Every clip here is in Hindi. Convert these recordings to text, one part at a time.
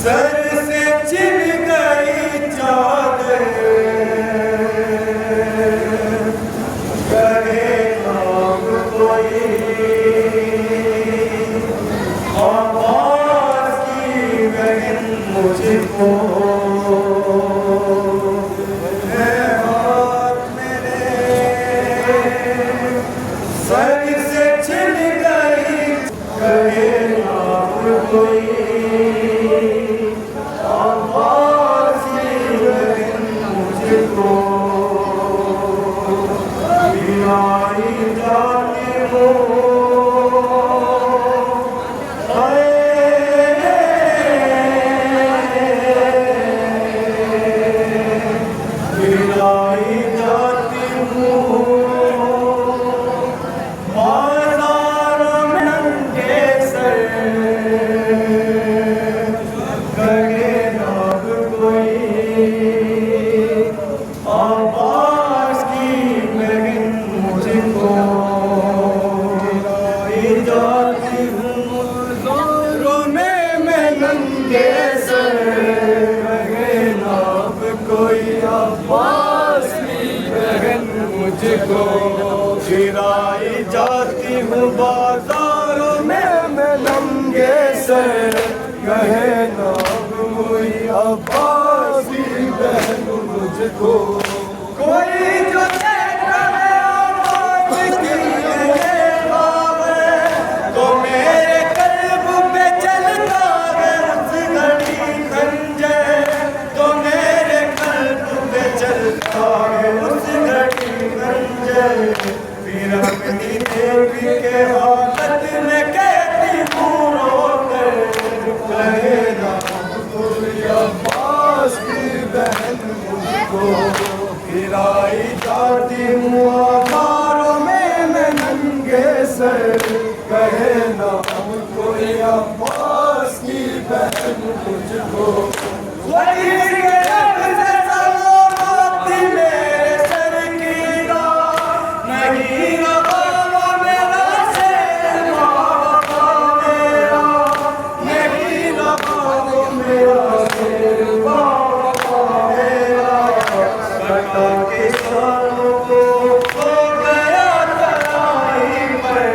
सर से छिन गई चादर, कहे नाम कोई आवाज की बहन मुझको, है हाथ मेरे सर से छिन गई, कहे नाम कोई आवाज की बहन मुझको, बिनाई जाती हो बिनाई जाती हूँ बाजार में नंगे सर, कहे नाम कोई आवाज की बहन मुझको, बिनाई जाती हूँ जोरों में मैं नंगे सर, कहे नाम कोई आवाज की बहन मुझको, फिराई जाती हूँ बाजारों में मैं नंगे सर, कहे नाम कोई आवाज की बहन मुझको, कोई जो देखता है आवाज की आवे, तो मेरे कल्ब पे चलता है उस घड़ी खंजर, तो मेरे कल्ब पे चलता है उस घड़ी खंजर, फिर अपनी देवी के हालत में कहती हूँ रोकर, कहे नाम कोई आवाज की बहन मुझको, फिराई जाती हूँ आवारों में मैं नंगे सर, कहे नाम कोई आवाज की बहन मुझको, वही के रब से सलामत मेरे सर की राह, नहीं रहा मेरा शेर बाबा मेरा, नहीं रहा मेरा शेर बाबा मेरा, कटा किसानों को हो गया तराई पर,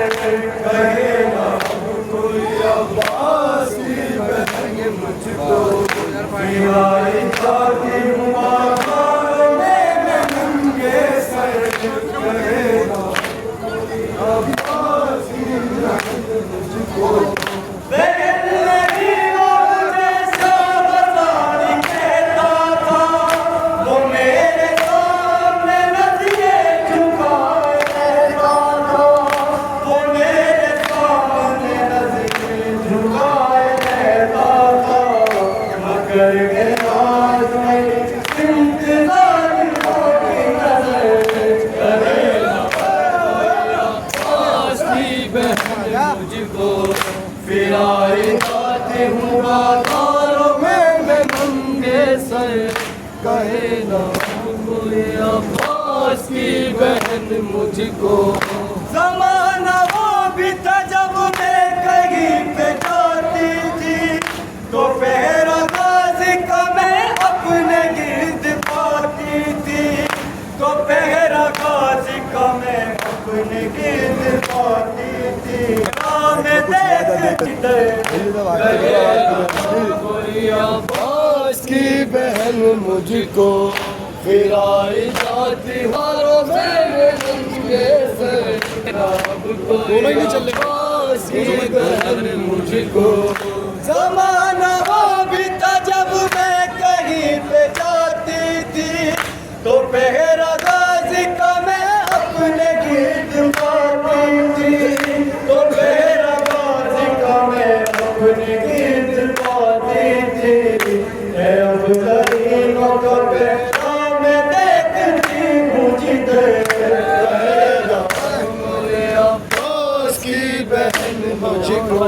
कहे नाम कोई आवाज की बहन मुझको, फिराई जाती हूँ बाजारों में मैं नंगे सर, कहे नाम कोई आवाज की बहन मुझको, बहन नहीं वो जैसा बताने कहता था, वो मेरे सामने नदिए झुकाए रहता था, वो मेरे सामने नदिए झुकाए रहता था, मगर के आज मेरी इंतजार होगी नजर, करे आवाज की बहन मुझको, फिराई जाती हूँ बाजारों में मैं नंगे सर, कहे नाम कोई आवाज की बहन मुझको, ज़माना वो भी था जब मैं कहीं पे जाती थी, तो पहरा गाज़ी का मैं अपने गिर्द पाती थी, तो पहरा गाज़ी का मैं अपने गिर्द पाती थी, राह में देखती कोई आवाज की बहन मुझको, फिराई जाती हारों में नंगे सर, कोई आवाज की बहन मुझको, ज़माना वो भी था जब मैं कहीं पे जाती थी, तो पहरा गाज़ी का मैं अपने गिर्द पाती थी, तो पहरा गाज़ी का मैं अपने गिर्द पाती थी, अब तरीनों का पहरा मैं देखती हूँ जिधर, कहे नाम कोई आवाज की बहन मुझको,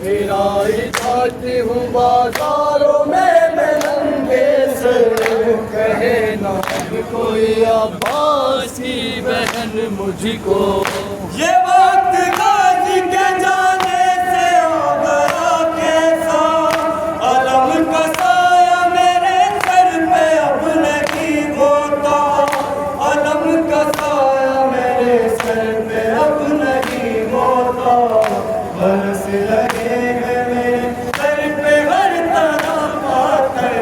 फिराई जाती हूँ बाजारों में मैं नंगे सर, कहे नाम कोई आवाज की बहन मुझको, ये वक्त गाज़ी के जाने से हो गया कैसा, अलम लगे हैं मेरे सर पे हर तरह पाकर,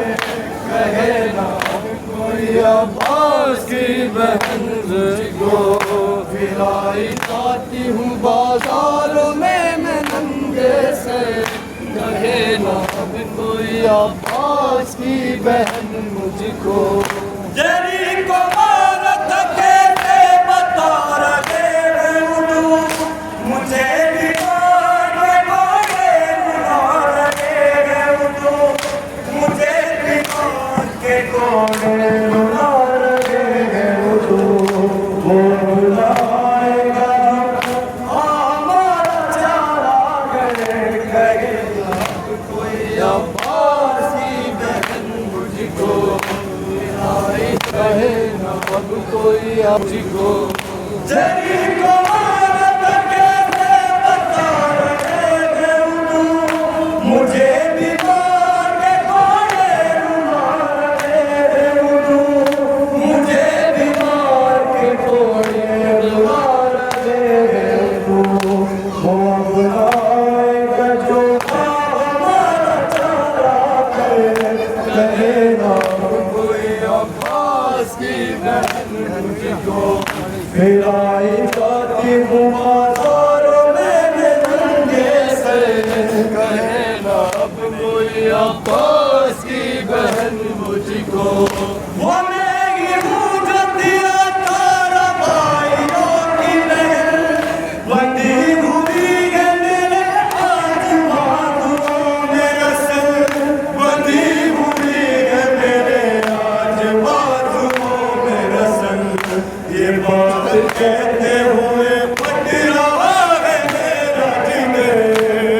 कहे ना कोई अब्बास की बहन मुझको। फिराई जाती हूँ बाजारों में मैं नंगे से, कहे ना कोई अब्बास की बहन मुझको। जरी को मारत कैसे बता रहे हैं उल्लू, मुझे भी मार के घोड़े बुला रहे हैं उल्लू, मुझे भी मार के घोड़े बुला रहे हैं उल्लू। वो बुलाएगा हमारा चारा करे, कहे ना कोई अब्बास की बहन मुझको। कहे ना अब कोई मुझको। जरी को मारत कैसे बता रहे हैं उल्लू, मुझे भी मार के घोड़े बुला रहे हैं उल्लू, मुझे भी मार के घोड़े बुला रहे हैं उल्लू। वो बुलाएगा जो हमारा चारा करे, कहे ना कोई अब्बास की बहन मुझको। फिराई जाती हूँ बाजारों में मैं नंगे से, कहे ना अब कोई अब्बास की बहन मुझको। वो मैं ही हूँ जो दिया तारा भाइयों की बहन, बंधी हुई है मेरे आज बाजुओं में रस्म, बंधी हुई है मेरे आज बाजुओं में रस्म। ये बात कहते हुए फट रहा है मेरा जिगर,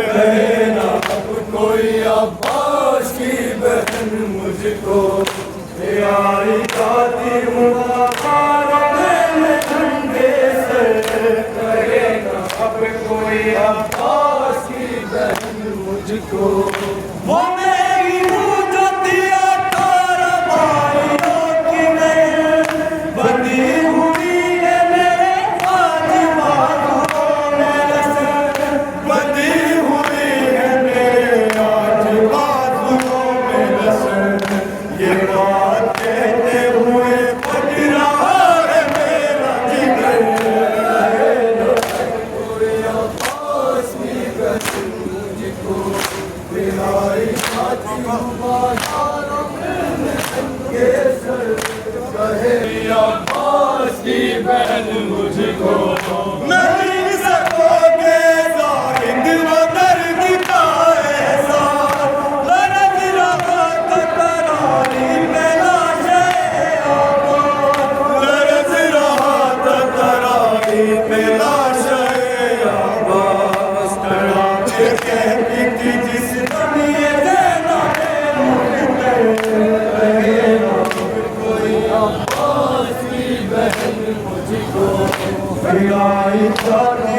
कहे ना अब कोई अब्बास की बहन मुझको। फिराई जाती हूँ बाजारों में मैं नंगे से, कहे ना अब कोई अब्बास की बहन मुझको। वो मैं ही हूँ जो दिया तारा भाइयों की बहन, बंधी हुई है मेरे आज बाजुओं में रस्म, बंधी हुई है मेरे आज बाजुओं में रस्म। ये बात कहते हुए फट रहा है मेरा जिगर, कहे ना कोई अब्बास की बहन मुझको। फिराई जाती हूँ बाजारों में मैं नंगे सर, कहे अब्बास की बहन मुझको। नहीं सकोगे जाहिद वो दर्द का एहसास, लरज रहा था तरारी पे लाशे आबाद, लरज रहा था तरारी पे लाशे आबाद। तड़ाके कहती थी जिस दम ये देना है मुझे, कहे ना कोई अब्बास की बहन मुझको। फिराई जाती